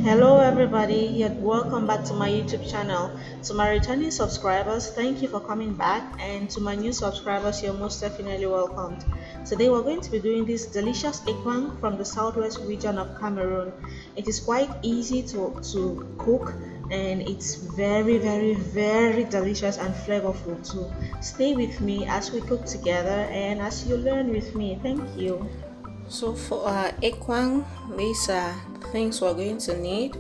Hello everybody, and welcome back to my YouTube channel. To my returning subscribers, thank you for coming back, and to my new subscribers, you're most definitely welcomed. Today we're going to be doing this delicious ekwang from the southwest region of Cameroon. It is quite easy to cook, and it's very delicious and flavorful too. Stay with me as we cook together and as you learn with me. Thank you. So for our ekwang, these are things we're going to need.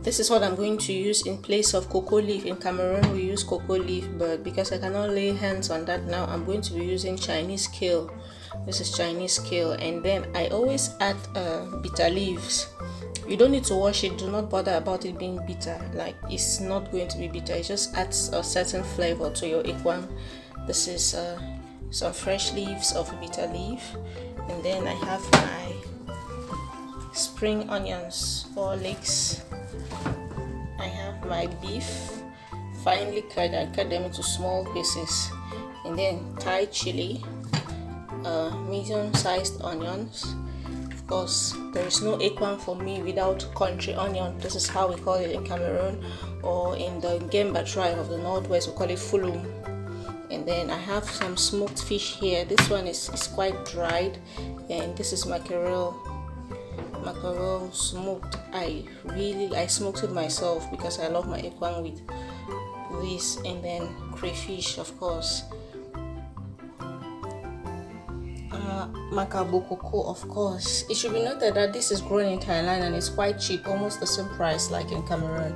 This is what I'm going to use in place of cocoa leaf. In Cameroon we use cocoa leaf, but because I cannot lay hands on that now, I'm going to be using Chinese kale. This is Chinese kale, and then I always add bitter leaves. You don't need to wash it, do not bother about it being bitter. Like, it's not going to be bitter, it just adds a certain flavor to your ekwang. This is some fresh leaves of bitter leaf, and then I have my spring onions, 4 leeks. I have my beef, finely cut. I cut them into small pieces, and then Thai chili, medium-sized onions. Of course, there is no ekwang for me without country onion. This is how we call it in Cameroon, or in the Gemba tribe of the northwest we call it fulum. And then I have some smoked fish here. This one is quite dried, and this is mackerel smoked. I smoked it myself because I love my ekwang with this. And then crayfish, of course, makabokoko, of course. It should be noted that this is grown in Thailand and it's quite cheap, almost the same price like in Cameroon.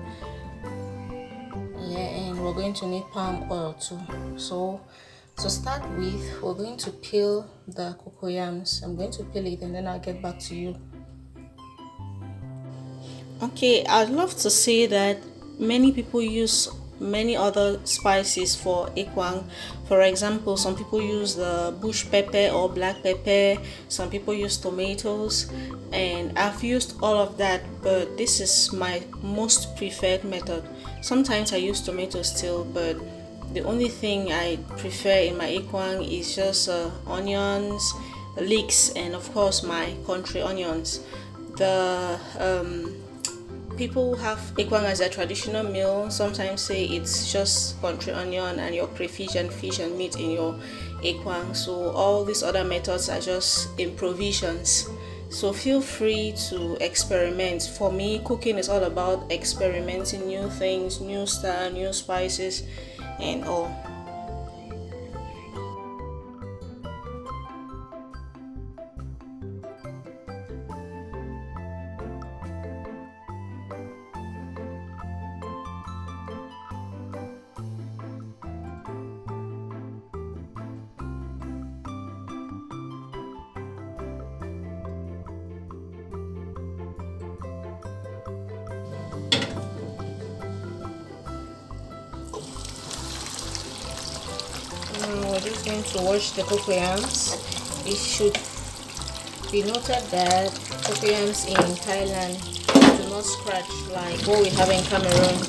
And we're going to need palm oil too. So to start with, we're going to peel the cocoyams. I'm going to peel it and then I'll get back to you. Okay, I'd love to say that many people use many other spices for ekwang. For example, some people use the bush pepper or black pepper, some people use tomatoes, and I've used all of that, but this is my most preferred method. Sometimes I use tomatoes still, but the only thing I prefer in my ekwang is just onions, leeks, and of course my country onions. The people who have ekwang as a traditional meal sometimes say it's just country onion and your crayfish and fish and meat in your ekwang. So all these other methods are just improvisations. So feel free to experiment. For me, cooking is all about experimenting new things, new style, new spices, and all. Now we're just going to wash the cocoyams. It should be noted that cocoyams in Thailand do not scratch like what we have in Cameroon,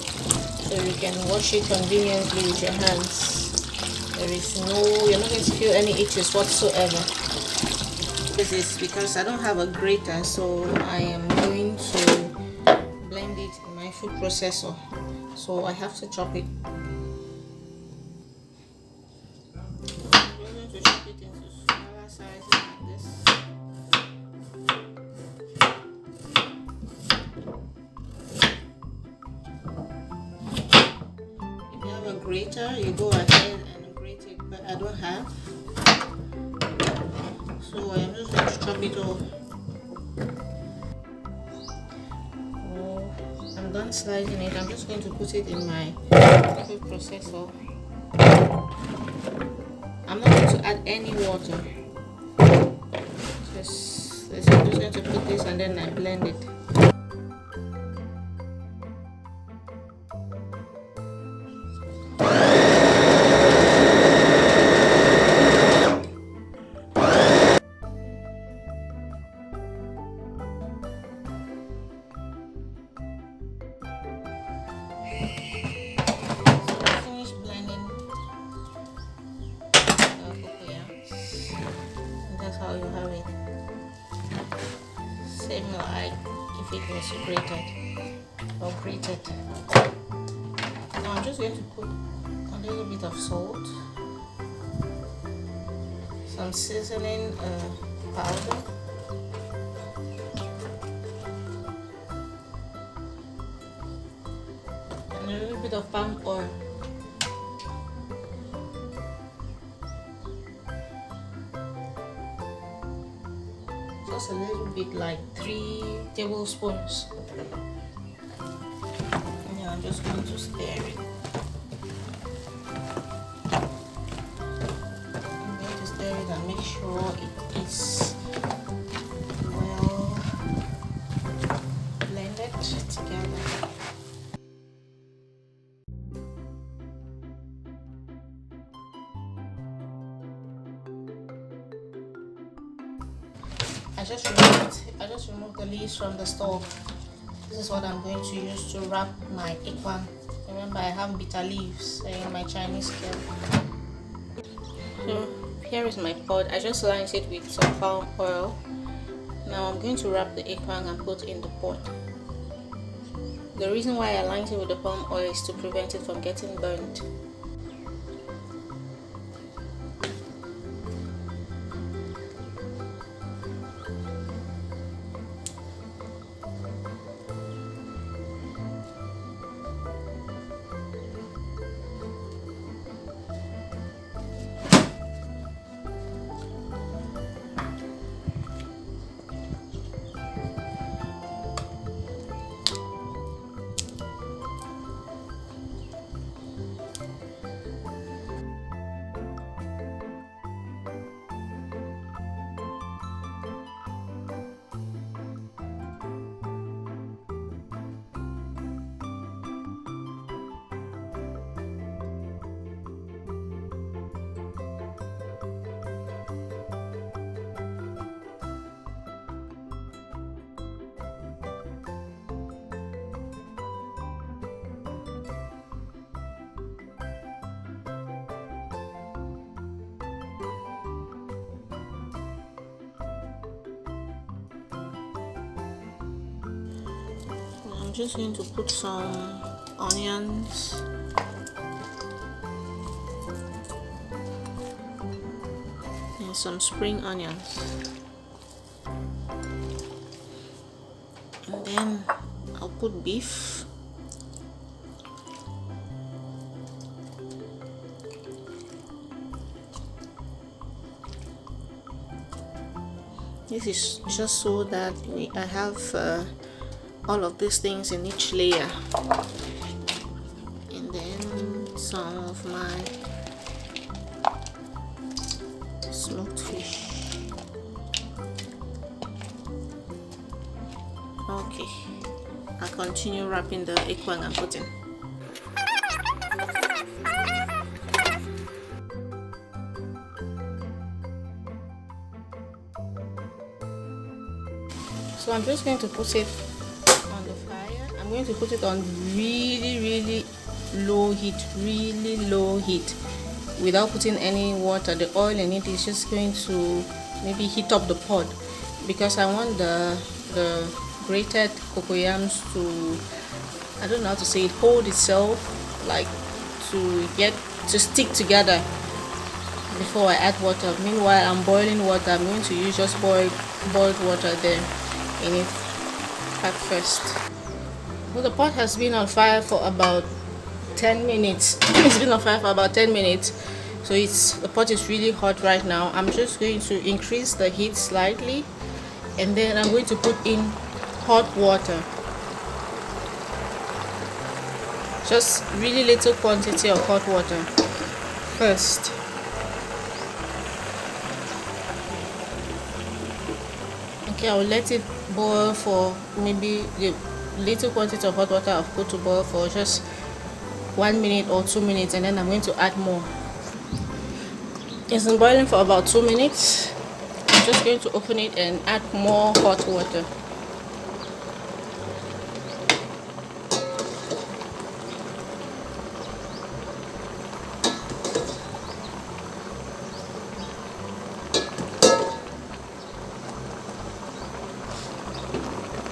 so you can wash it conveniently with your hands. You're not going to feel any itches whatsoever. This is because I don't have a grater, so I am going to blend it in my food processor, so I have to chop it. Grater, you go ahead and grate it, but I don't have, so I'm just going to chop it off. I'm done slicing it. I'm just going to put it in my food processor. I'm not going to add any water. I'm just going to put this and then I blend it. How you have it. Same like if if it was grated or grated. Now I'm just going to put a little bit of salt, some seasoning powder, and a little bit of palm oil. Just a little bit, like 3 tablespoons. And I'm just going to stir it. I'm going to stir it and make sure it is well blended together. I just removed the leaves from the stove. This is what I'm going to use to wrap my ekwang. Remember, I have bitter leaves in my Chinese kettle. So here is my pot. I just lined it with some palm oil. Now I'm going to wrap the ekwang and put in the pot. The reason why I lined it with the palm oil is to prevent it from getting burnt. I'm just going to put some onions and some spring onions, and then I'll put beef. This is just so that I have all of these things in each layer, and then some of my smoked fish. Okay, I'll continue wrapping the ekwang and putting. So I'm just going to put it on the fire. I'm going to put it on really low heat, without putting any water. The oil in it is just going to maybe heat up the pot, because I want the grated cocoyams to, I don't know how to say it, hold itself, like to stick together before I add water. Meanwhile, I'm boiling water. I'm going to use just boiled water there in it at first. Well, the pot has been on fire for about 10 minutes. It's been on fire for about 10 minutes, so the pot is really hot right now. I'm just going to increase the heat slightly, and then I'm going to put in hot water, just really little quantity of hot water first. Okay, I will let it boil for maybe the little quantity of hot water I've put to boil for just 1 minute or 2 minutes, and then I'm going to add more. It's been boiling for about 2 minutes. I'm just going to open it and add more hot water.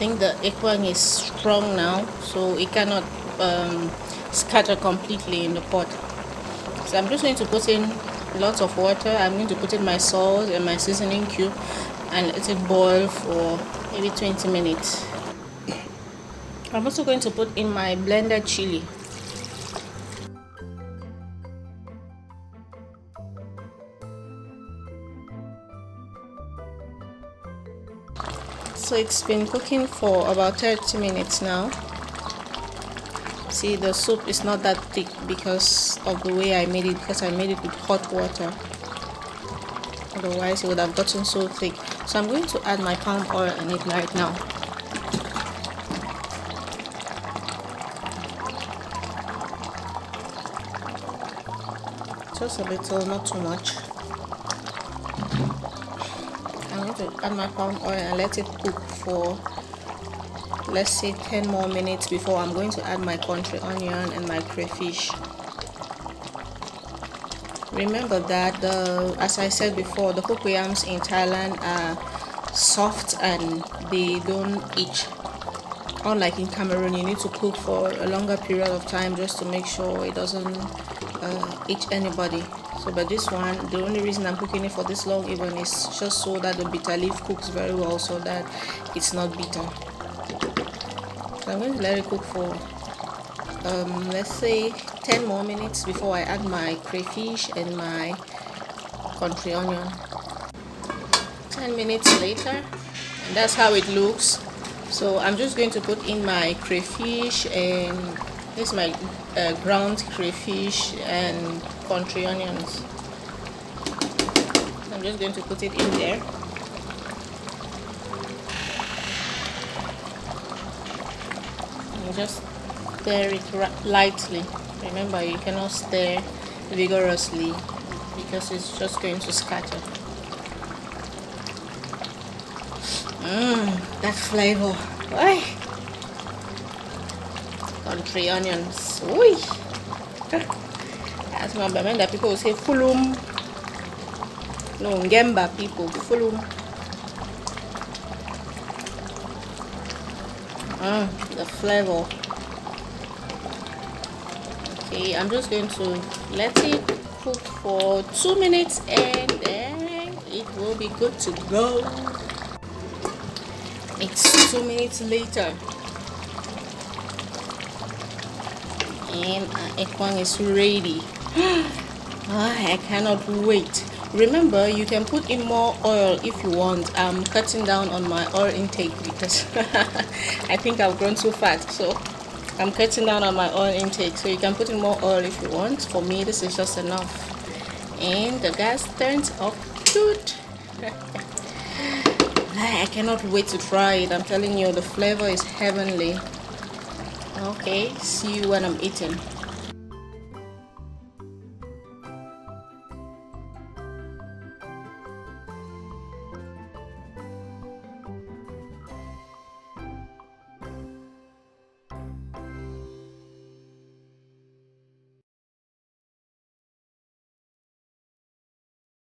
think the ekwang is strong now, so it cannot scatter completely in the pot. So I'm just going to put in lots of water. I'm going to put in my salt and my seasoning cube and let it boil for maybe 20 minutes. I'm also going to put in my blended chili. So it's been cooking for about 30 minutes now. See, the soup is not that thick because of the way I made it, because I made it with hot water. Otherwise it would have gotten so thick. So I'm going to add my palm oil in it right now. Just a little, not too much. I'm going to add my palm oil and let it cook for, let's say, 10 more minutes before I'm going to add my country onion and my crayfish. Remember that as I said before, the cocoyams in Thailand are soft and they don't itch. Unlike in Cameroon, you need to cook for a longer period of time just to make sure it doesn't itch anybody. So but this one, the only reason I'm cooking it for this long even is just so that the bitter leaf cooks very well, so that it's not bitter. So I'm going to let it cook for let's say 10 more minutes before I add my crayfish and my country onion. 10 minutes later, and that's how it looks. So I'm just going to put in my crayfish, and this is my ground crayfish and country onions. I'm just going to put it in there. And just stir it lightly. Remember, you cannot stir vigorously because it's just going to scatter. That flavor. Oy. Country onions. Oy. That's my remember that people will say fulum. No, Ngemba people, fulum. The flavor. Okay, I'm just going to let it cook for 2 minutes and then it will be good to go. It's 2 minutes later and our ekwang is ready. I cannot wait. Remember, you can put in more oil if you want. I'm cutting down on my oil intake because I think I've grown too fat, so I'm cutting down on my oil intake. So you can put in more oil if you want. For me, this is just enough. And the gas turns off good. I cannot wait to try it. I'm telling you, the flavor is heavenly. Okay, see you when I'm eating.